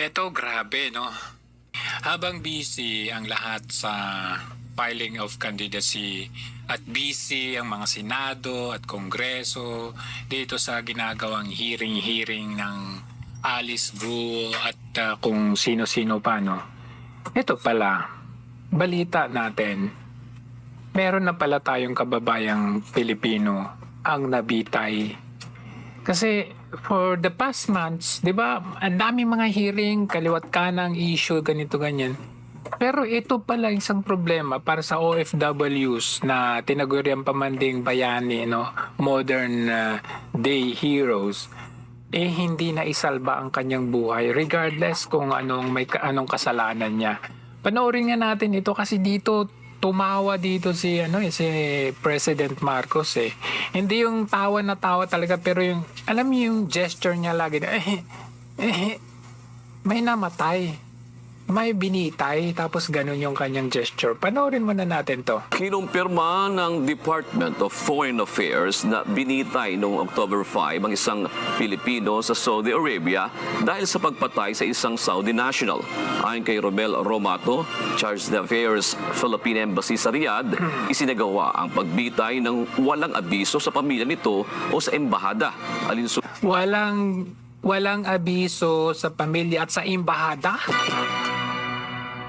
Eto, grabe, no? Habang busy ang lahat sa filing of candidacy at busy ang mga Senado at Kongreso dito sa ginagawang hearing ng Alice Guo at kung sino-sino pa, no? Ito pala, balita natin, meron na pala tayong kababayang Pilipino ang nabitay. Kasi for the past months, 'di ba, ang daming mga hearing, kaliwat kanang issue, ganito ganyan. Pero ito pala isang problema para sa OFWs na tinaguriang pamanding bayani, no, modern day heroes. Hindi na isalba ang kanyang buhay regardless kung anong kasalanan niya. Panoorin nga natin ito kasi dito tumawa dito si si President Marcos eh. Hindi yung tawa na tawa talaga pero yung alam mo yung gesture niya lagi na may namatay. May binitay tapos ganun yung kanyang gesture. Panoorin muna natin to. Kinumpirma ng Department of Foreign Affairs na binitay noong October 5 ang isang Pilipino sa Saudi Arabia dahil sa pagpatay sa isang Saudi national. Ayon kay Romel Romato, Charge d'Affaires Philippine Embassy sa Riyadh, isinagawa ang pagbitay ng walang abiso sa pamilya nito o sa embahada. Walang abiso sa pamilya at sa embahada?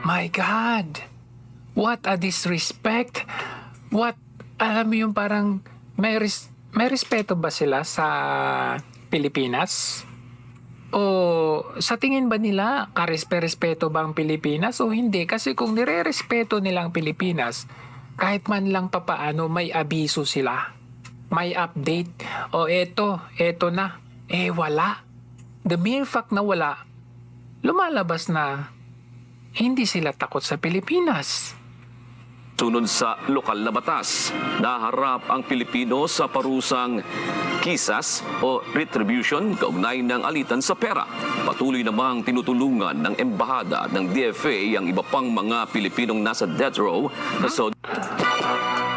My God! What a disrespect! What, alam mo yung parang may respeto ba sila sa Pilipinas? O sa tingin ba nila karespeto ba ang Pilipinas o hindi? Kasi kung nire-respeto nila ang Pilipinas, kahit man lang papaano may abiso sila. May update. O eto na. Wala. The mere fact na wala, lumalabas na hindi sila takot sa Pilipinas. Sunod sa lokal na batas, naharap ang Pilipino sa parusang kisas o retribution kaugnay ng alitan sa pera. Patuloy namang tinutulungan ng embahada at ng DFA ang iba pang mga Pilipinong nasa death row na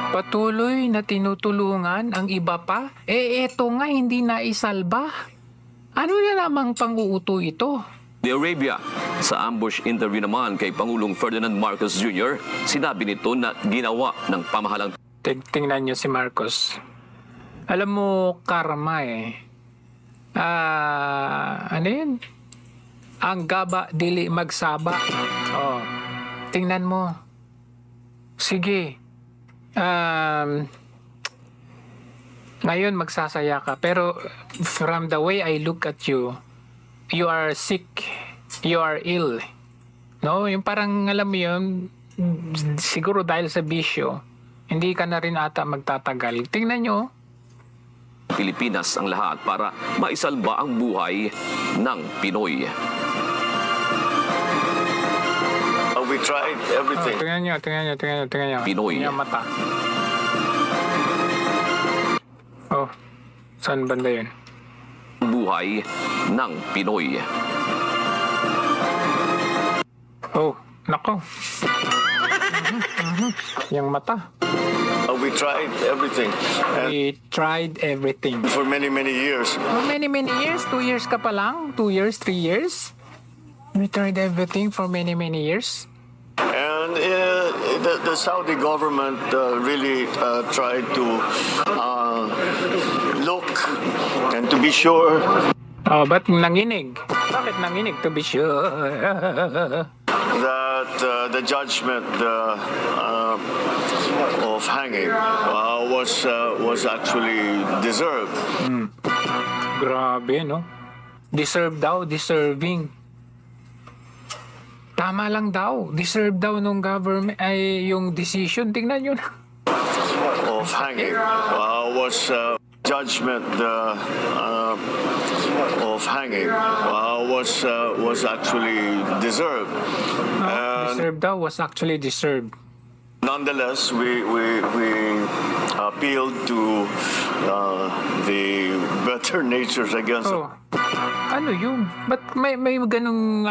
Patuloy na tinutulungan ang iba pa? Eto nga hindi na isalba. Ano na namang pang-uuto ito? Saudi Arabia. Sa ambush interview naman kay Pangulong Ferdinand Marcos Jr., sinabi nito na ginawa ng pamahalang Tingnan nyo si Marcos. Alam mo, karma eh. Ano yun? Ang gaba, dili magsaba. Oh, tingnan mo. Sige. Ngayon magsasaya ka. Pero from the way I look at you, you are sick, you are ill. No? Yung parang alam mo yun, siguro dahil sa bisyo, hindi ka na rin ata magtatagal. Tingnan nyo. Pilipinas ang lahat para maisalba ang buhay ng Pinoy. We tried everything. Tingnan nyo. Pinoy. Tingnan mata. Oh, saan banda yun? Buhay ng Pinoy. Oh, nako. Yung mata. We tried everything. And We tried everything. for many, many years. For many years? 2 years ka pa lang? 2 years, 3 years? We tried everything for many years? And the Saudi government really tried to look and to be sure Oh, ba't nanginig? Bakit nanginig? To be sure. that the judgment of hanging was actually deserved. Grabe, no? Deserve daw, deserving. Tama lang daw. Deserve daw nung government ay yung decision. Tingnan yun. Of hanging was judgment of hanging was actually deserved. And Deserve daw was actually deserved. nonetheless, we appealed to the better natures against. Oh, ano yun? Ba't may ganung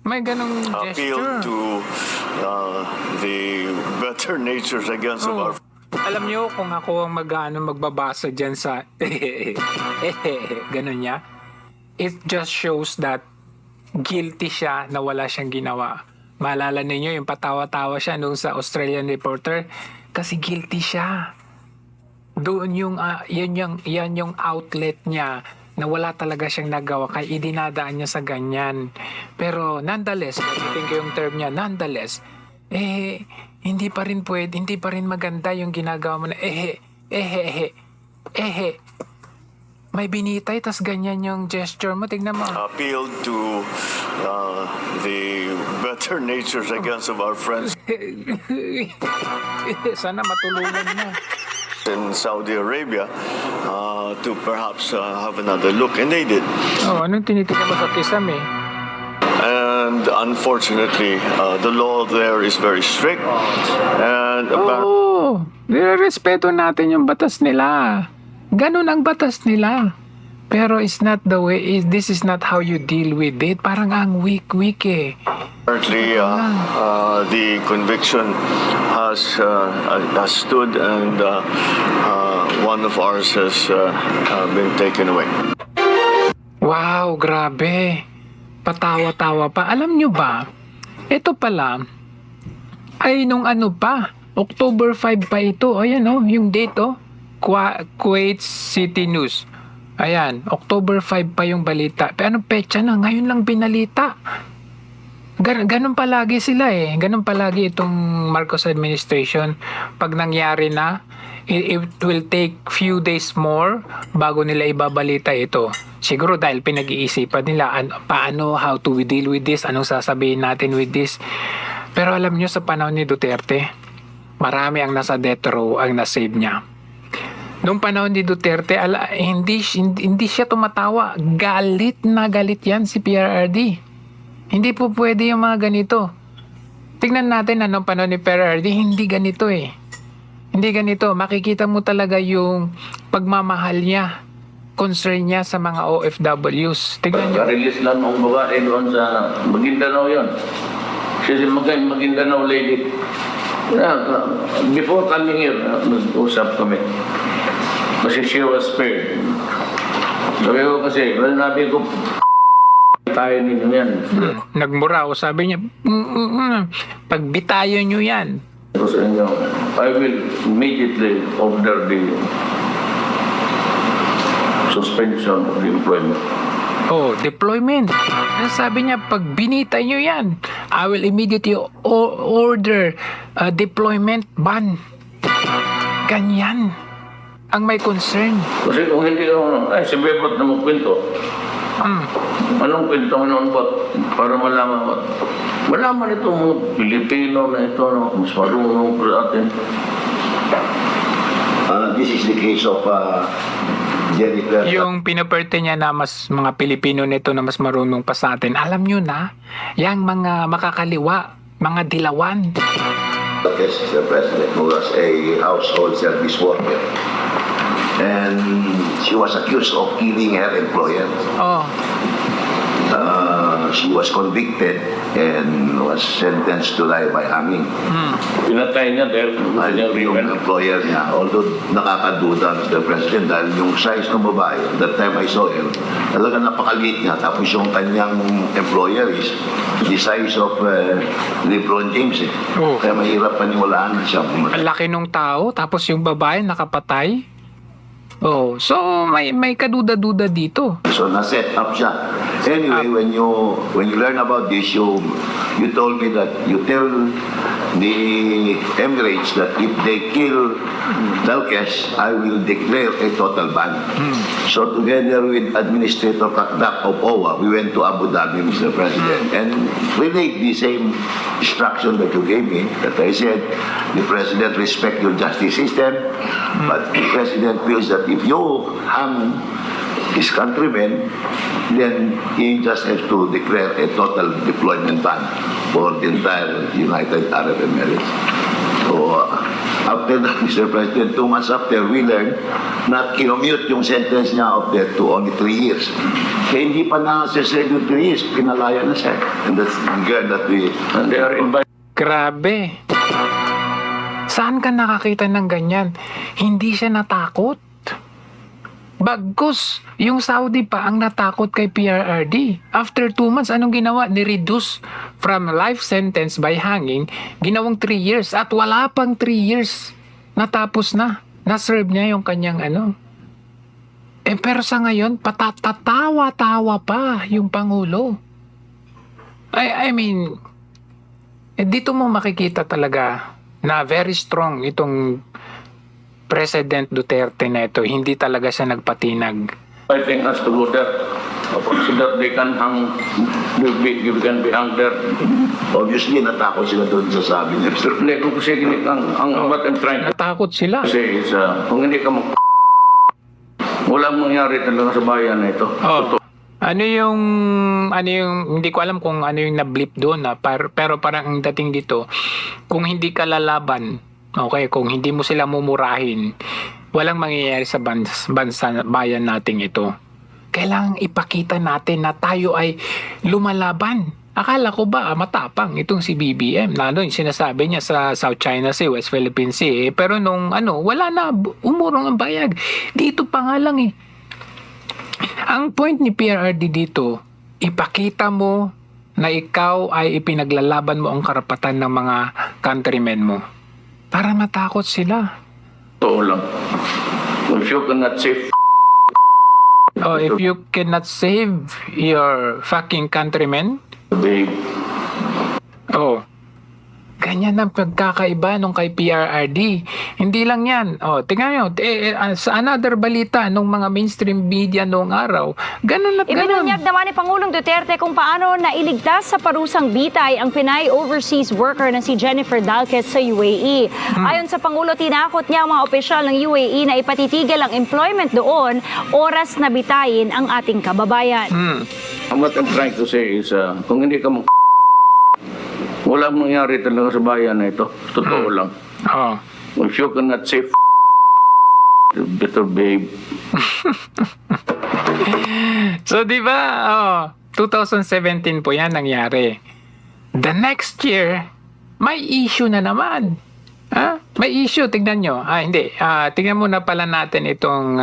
may ganung Appealed gesture? to the better natures against of Oh. our. Alam niyo kung ako ang magbabasa dyan sa ganun niya, it just shows that guilty siya na wala siyang ginawa. Maalala ninyo yung patawa-tawa siya nung sa Australian Reporter kasi guilty siya. Doon yung yan yung outlet niya na wala talaga siyang nagawa kaya idinadaan niya sa ganyan. Pero nonetheless, gamitin ko yung term niya, nonetheless, hindi pa rin maganda yung ginagawa mo na may binitay tas ganyan yung gesture mo, tignan mo. Appealed to the better natures, I guess, of our friends Sana matulungan mo. in Saudi Arabia to perhaps have another look, and they did. Anong tinitignan mo sa kisame? And unfortunately, the law there is very strict, and Nirerespeto natin yung batas nila. Ganun ang batas nila. Pero it's not the way, this is not how you deal with it. Parang ang weak eh. apparently the conviction has stood, and one of ours has been taken away. Wow, grabe. Patawa-tawa pa. Alam nyo ba, ito pala, ay nung October 5 pa ito. Ayan yung date Kuwait City News. Ayan, October 5 pa yung balita. Pero anong petsa na? Ngayon lang binalita. Ganun palagi sila Ganun palagi itong Marcos administration. Pag nangyari na, it will take few days more bago nila ibabalita ito. Siguro dahil pinag-iisipan nila how to deal with this, anong sasabihin natin with this. Pero alam nyo, sa panahon ni Duterte, marami ang nasa death row ang nasave niya. Noong panahon ni Duterte, hindi siya tumatawa. Galit na galit yan si PRRD. Hindi po pwede yung mga ganito. Tignan natin anong panahon ni PRRD, hindi ganito Hindi ganito. Makikita mo talaga yung pagmamahal niya, concern niya sa mga OFWs. Tignan niyo. Release lang ng babae doon sa Maguindanao yun. She's a Maguindanao lady. Before coming here, nag-usap kami. Kasi she was spared. Sabi ko kasi, nabi ko, tayo ninyo yan. Nagmura ako, sabi niya, pagbitayo niyo yan. Ito sa inyo, I will immediately order the suspension of the employment. Deployment. Sabi niya, pag binitay niyo yan, I will immediately order deployment ban. Ganyan ang may concern. Kasi kung hindi ako, si Bebot na magkwento. Anong kwento noon po? Para malaman itong mga Pilipino na ito, mas marunong po atin. This is the case of Jennifer. Yung pinaperte niya na mas mga Pilipino nito na mas marunong pa sa atin. Alam nyo na, yung mga makakaliwa, mga dilawan. Yes, the president who was a household service worker. And she was accused of killing her employer. She was convicted and was sentenced to die by hanging. Pinatay niya dahil Yung employer niya, although nakakaduda, Mr. President, dahil yung size ng babae, that time I saw her, talaga napakaliit niya. Tapos yung kanyang employer is the size of LeBron James. Kaya mahirap paniwalaan na siya. Ang laki nung tao, tapos yung babae nakapatay. So may kaduda-duda dito. So na-set up siya. Anyway, when you learn about this, you told me that you tell the Emirates that if they kill Dalkesh, I will declare a total ban. So together with Administrator Kakdak of OWA, we went to Abu Dhabi, Mr. President, and relate the same instruction that you gave me, that I said, the President respect your justice system, but the President feels that if you harm his countrymen, then he just has to declare a total deployment ban for the entire United Arab Emirates. So, after that, Mr. President, 2 months after, we learned na kinumute yung sentence niya of death to only 3 years. Kaya hindi pa na-serve yung 3 years, pinalaya na siya. And that's the girl that and they are invited. Grabe. Saan ka nakakita ng ganyan? Hindi siya natakot. Bagkus, yung Saudi pa ang natakot kay PRRD. After 2 months, anong ginawa? Ni-reduce from life sentence by hanging, ginawang 3 years. At wala pang 3 years. Natapos na. Na-serve niya yung kanyang pero sa ngayon, patatawa-tawa pa yung Pangulo. I mean, dito mo makikita talaga na very strong itong President Duterte na ito. Hindi talaga siya nagpatinag. I think as to go there, so that they can can be hung there. Obviously, natakot sila doon sa sabi niya. Hindi, kung kasi what I'm trying to Natakot sila. say is, kung hindi ka walang mangyari talaga sa bayan na ito. Oh. Ano yung hindi ko alam kung ano yung na-blip doon pero parang ang dating dito, kung hindi ka lalaban, okay, kung hindi mo sila mumurahin, walang mangyayari sa bansa bayan nating ito. Kailangang ipakita natin na tayo ay lumalaban. Akala ko ba matapang itong si BBM, lalo yung sinasabi niya sa South China Sea, West Philippine Sea, pero nung wala na, umurong ang bayag. Dito pa nga lang Ang point ni PRRD dito, ipakita mo na ikaw ay ipinaglalaban mo ang karapatan ng mga countrymen mo. Para matakot sila. Totoo lang. If you cannot save If you cannot save your fucking countrymen, babe, ganyan ang pagkakaiba nung kay PRRD. Hindi lang yan. Tingnan nyo, sa another balita nung mga mainstream media noong araw, ganun at ganun. Ibinunyag naman ni Pangulong Duterte kung paano nailigtas sa parusang bitay ang Pinay overseas worker na si Jennifer Dalquez sa UAE. Ayon sa Pangulo, tinakot niya ang mga opisyal ng UAE na ipatitigil ang employment doon oras na bitayin ang ating kababayan. what I'm trying to say is, kung hindi ka walang mangyari talaga sa bayan na ito. Totoo lang. If you cannot save better behave. So, di ba, 2017 po yan nangyari. The next year, may issue na naman. May issue, tignan nyo. Hindi. Tignan muna pala natin itong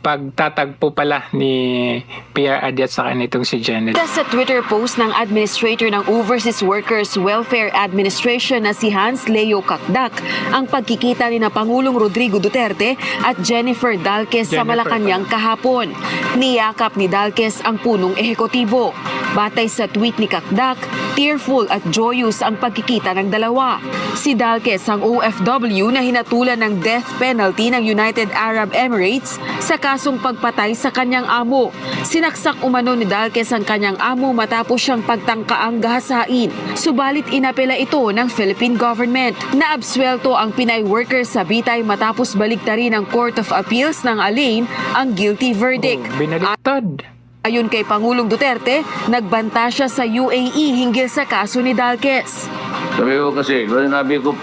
pagtatagpo pala ni PRRD at saka nitong si Janet. Sa Twitter post ng Administrator ng Overseas Workers Welfare Administration na si Hans Leo Kakdak, ang pagkikita ni na Pangulong Rodrigo Duterte at Jennifer Dalquez sa Malacanang kahapon. Niyakap ni Dalquez ang punong ehekutibo. Batay sa tweet ni Kakdak, tearful at joyous ang pagkikita ng dalawa. Si Dalquez ang OFW na hinatulan ng death penalty ng United Arab Emirates sa kasong pagpatay sa kanyang amo. Sinaksak umano ni Dalquez ang kanyang amo matapos siyang pagtangkaang gahasain. Subalit inapela ito ng Philippine government. Naabswelto ang Pinay workers sa bitay matapos baliktarin ng Court of Appeals ng Alain ang guilty verdict. Binaliktad. Ayon kay Pangulong Duterte, nagbanta siya sa UAE hinggil sa kaso ni Dalquez. Sabi ko kasi, nabi ko,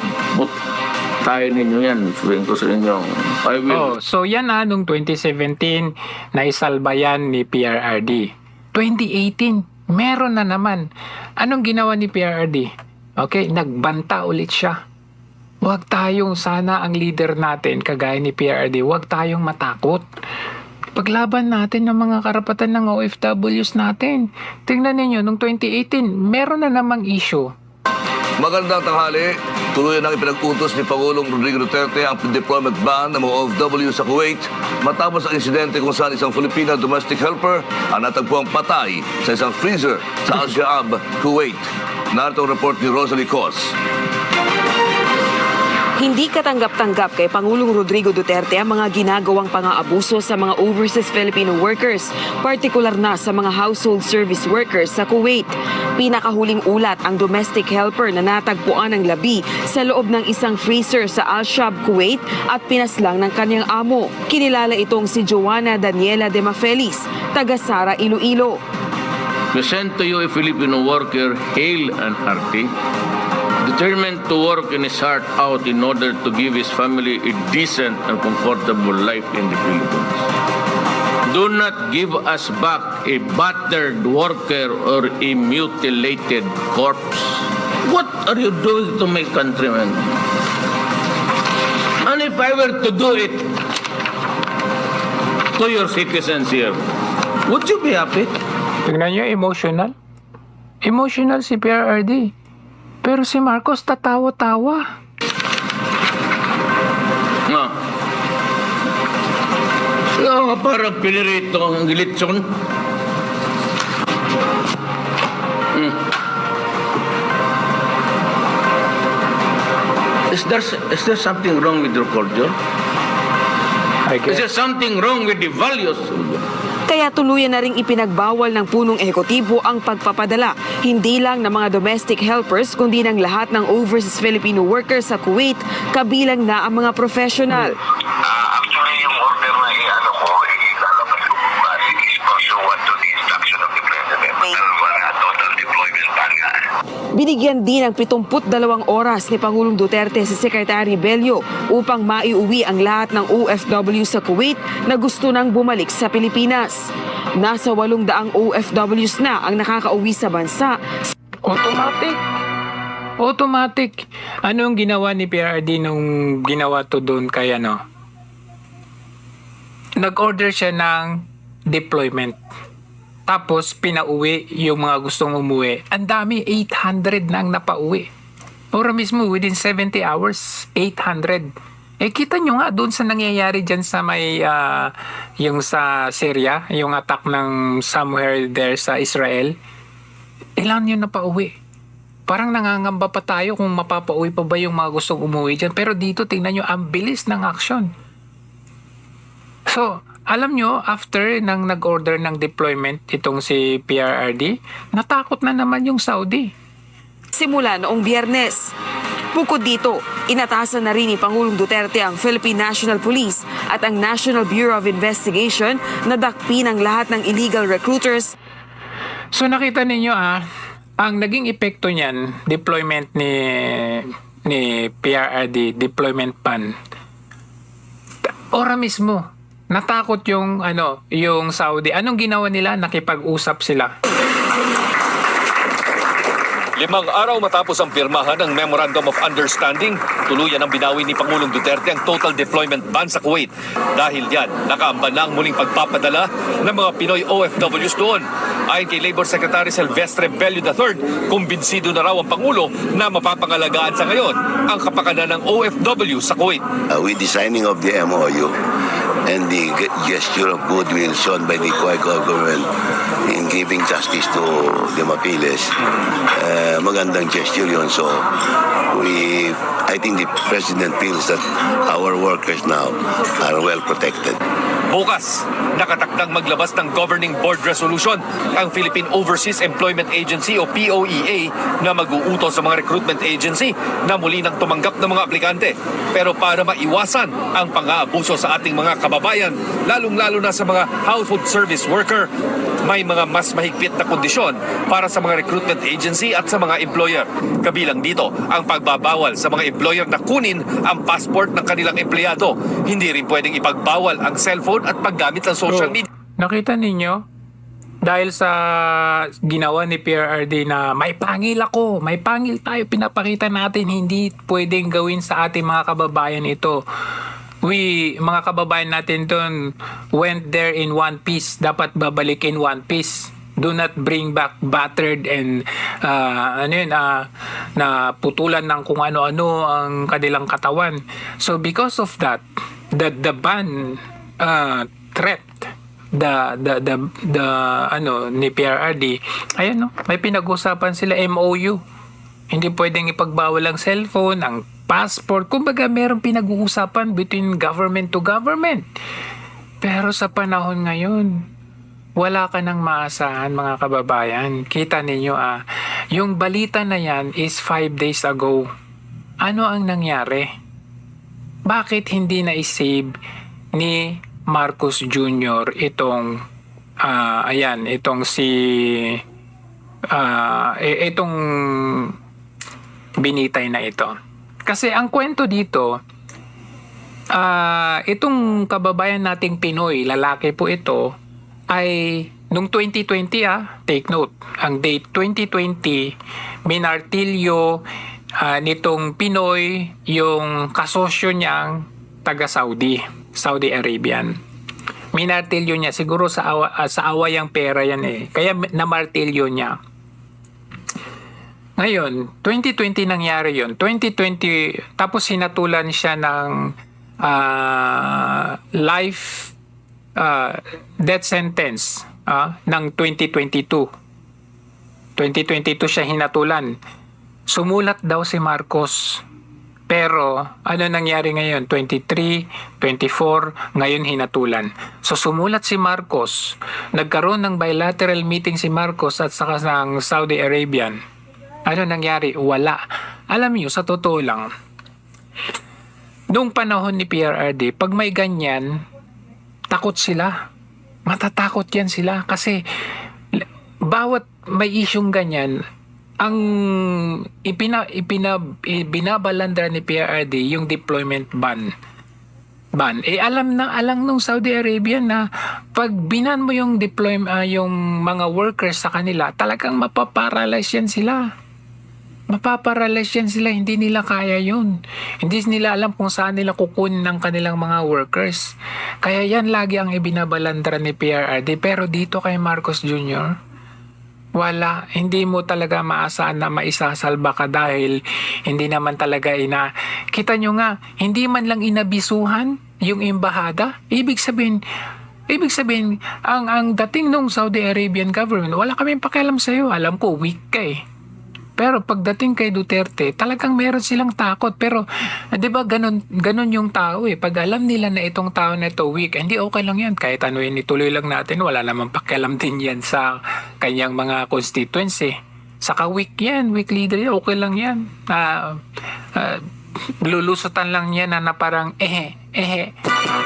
tayo ninyo yan. Sabihin ko sa inyo, I will. So yan nung 2017, naisalba yan ni PRRD. 2018, meron na naman. Anong ginawa ni PRRD? Okay, nagbanta ulit siya. Huwag tayong, sana ang leader natin, kagaya ni PRRD, huwag tayong matakot. Paglaban natin ng mga karapatan ng OFWs natin. Tingnan ninyo, noong 2018, meron na namang issue. Magandang tanghali. Tuloy nang ipinag-utos ni Pangulong Rodrigo Duterte ang deployment ban ng mga OFW sa Kuwait matapos ang insidente kung saan isang Filipina domestic helper ang natagpuang patay sa isang freezer sa Al-Shaab, Kuwait. Narito ang report ni Rosalie Cos. Hindi katanggap-tanggap kay Pangulong Rodrigo Duterte ang mga ginagawang pang-aabuso sa mga overseas Filipino workers, partikular na sa mga household service workers sa Kuwait. Pinakahuling ulat ang domestic helper na natagpuan ng labi sa loob ng isang freezer sa Al-Shaab, Kuwait at pinaslang ng kanyang amo. Kinilala itong si Joanna Daniela de Mafelis, taga Sara, Iloilo. We send to you a Filipino worker, hale and hearty, determined to work in his heart out in order to give his family a decent and comfortable life in the Philippines. Do not give us back a battered worker or a mutilated corpse. What are you doing to my countrymen? And if I were to do it, to your citizens here, would you be happy? Tingnan nyo, emotional. Emotional si PRRD. Pero si Marcos tatawa-tawa. No. Kaya parang pinirito ang gilitson. Is there something wrong with your culture? I Is there something wrong with the values? Kaya tuluyan na ring ipinagbawal ng punong ehekutibo ang pagpapadala, hindi lang ng mga domestic helpers, kundi ng lahat ng overseas Filipino workers sa Kuwait, kabilang na ang mga professional. Actually, yung order na i-ano ko, ilalabas ko is pursuant to the instruction of the President. Wala total deployment ban nga. Binigyan din ng 72 oras ni Pangulong Duterte si Secretary Bello upang maiuwi ang lahat ng OFW sa Kuwait na gusto nang bumalik sa Pilipinas. Nasa 800 OFWs na ang nakakauwi sa bansa. Automatic. Ano ang ginawa ni PRD nung ginawa to doon kay ano? Nag-order siya ng deployment. Tapos pinauwi yung mga gustong umuwi. Ang dami, 800 na ang napauwi. Ora mismo, within 70 hours, 800. Kita nyo nga doon sa nangyayari dyan sa may, yung sa Syria, yung attack ng somewhere there sa Israel. Ilan yun napauwi? Parang nangangamba pa tayo kung mapapauwi pa ba yung mga gustong umuwi dyan. Pero dito, tingnan nyo, ang bilis ng action. So, alam nyo, after nang nag-order ng deployment itong si PRRD, natakot na naman yung Saudi. Simula noong Biyernes. Bukod dito, inatasan na rin ni Pangulong Duterte ang Philippine National Police at ang National Bureau of Investigation na dakpin ang lahat ng illegal recruiters. So nakita ninyo ang naging epekto niyan, deployment ni PRRD, deployment ban. Ora mismo, natakot yung yung Saudi. Anong ginawa nila? Nakipag-usap sila. 5 araw matapos ang pirmahan ng Memorandum of Understanding, tuluyan ang binawi ni Pangulong Duterte ang total deployment ban sa Kuwait. Dahil diyan, nakaamban na ang muling pagpapadala ng mga Pinoy OFWs doon. Ayon kay Labor Secretary Silvestre Bello III, kumbinsido na raw ang Pangulo na mapapangalagaan sa ngayon ang kapakanan ng OFW sa Kuwait. With the signing of the MOU and the gesture of goodwill shown by the Kuwait government in giving justice to the Mapiles, magandang gesture yun. So, I think the President feels that our workers now are well protected. Bukas, nakatakdang maglabas ng Governing Board Resolution ang Philippine Overseas Employment Agency o POEA na mag-uutos sa mga recruitment agency na muli nang tumanggap ng mga aplikante. Pero para maiwasan ang pang-aabuso sa ating mga kababayan, lalong-lalo na sa mga household service worker, may mga mas mahigpit na kondisyon para sa mga recruitment agency at sa mga employer. Kabilang dito ang pagbabawal sa mga employer na kunin ang passport ng kanilang empleyado. Hindi rin pwedeng ipagbawal ang cellphone at paggamit ng social media. Nakita ninyo? Dahil sa ginawa ni PRRD na may pangil ako, may pangil tayo, pinapakita natin, hindi pwedeng gawin sa ating mga kababayan ito. Mga kababayan natin doon went there in one piece. Dapat babalik in one piece. Do not bring back battered and na putulan ng kung ano-ano ang kanilang katawan. So because of that, the ban threat ni PRRD, ayan no, may pinag-usapan sila MOU. Hindi pwedeng ipagbawal ang cellphone, ang passport. Kumbaga merong pinag-uusapan between government to government. Pero sa panahon ngayon, wala ka nang maasahan mga kababayan. Kita ninyo yung balita na yan is 5 days ago. Ano ang nangyari? Bakit hindi na-save ni Marcos Jr. itong binitay na ito? Kasi ang kwento dito, itong kababayan nating Pinoy, lalaki po ito, ay nung 2020 take note, ang date 2020, minartilyo nitong Pinoy yung kasosyo niyang taga Saudi Arabian. Minartilyo niya. Siguro sa away ang pera yan eh. Kaya namartilyo niya. Ngayon, 2020 nangyari yun. 2020, tapos sinatulan siya ng life death sentence ng 2022. 2022 siya hinatulan. Sumulat daw si Marcos. Pero ano nangyari ngayon? 23, 24, ngayon hinatulan. So sumulat si Marcos. Nagkaroon ng bilateral meeting si Marcos at saka ng Saudi Arabian. Ano nangyari? Wala. Alam niyo, sa totoo lang, noong panahon ni PRRD, pag may ganyan, takot sila. Matatakot yan sila. Kasi bawat may isyong ganyan, ang binabalandra ni PRRD yung deployment ban. Alam nung Saudi Arabia na pag binan mo yung yung mga workers sa kanila, talagang mapaparalyze yan sila. Mapaparalyze yan sila, hindi nila kaya yun. Hindi nila alam kung saan nila kukunin ng kanilang mga workers. Kaya yan lagi ang ibinabalandra ni PRRD. Pero dito kay Marcos Jr., wala. Hindi mo talaga maasahan na maisasalba ka dahil hindi naman talaga kita nyo nga, hindi man lang inabisuhan yung embahada. Ibig sabihin, ang dating nung Saudi Arabian government, wala kaming pakialam sa'yo. Alam ko, weak ka eh. Pero pagdating kay Duterte, talagang meron silang takot. Pero, di ba, ganun yung tao eh. Pag alam nila na itong tao na ito weak, hindi okay lang yan. Kahit ano yun, ituloy lang natin. Wala namang pakialam din yan sa kanyang mga constituents eh. Saka weak yan, weak leader yan, okay lang yan. Lulusutan lang yan na parang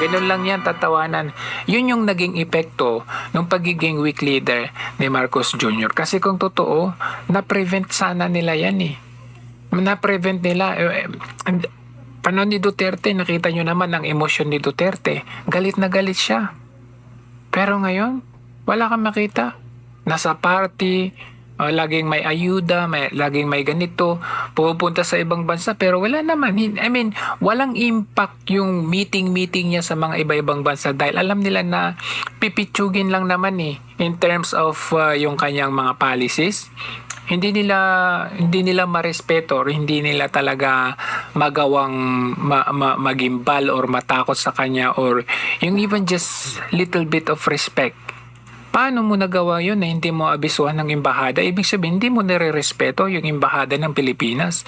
ganun lang yan, tatawanan. Yun yung naging epekto ng pagiging weak leader ni Marcos Jr. Kasi kung totoo, na-prevent sana nila yan eh. Na-prevent nila. Panahon ni Duterte, nakita nyo naman ang emosyon ni Duterte. Galit na galit siya. Pero ngayon, wala kang makita. Nasa party, laging may ayuda, laging may ganito, pupunta sa ibang bansa, pero wala naman. I mean, walang impact yung meeting niya sa mga iba-ibang bansa dahil alam nila na pipitsugin lang naman eh in terms of yung kanyang mga policies. Hindi nila marespeto or hindi nila talaga magawang magimbal or matakot sa kanya or yung even just little bit of respect. Paano mo nagawa yun na hindi mo abisuhan ng embahada? Ibig sabihin, hindi mo nire-respeto yung embahada ng Pilipinas.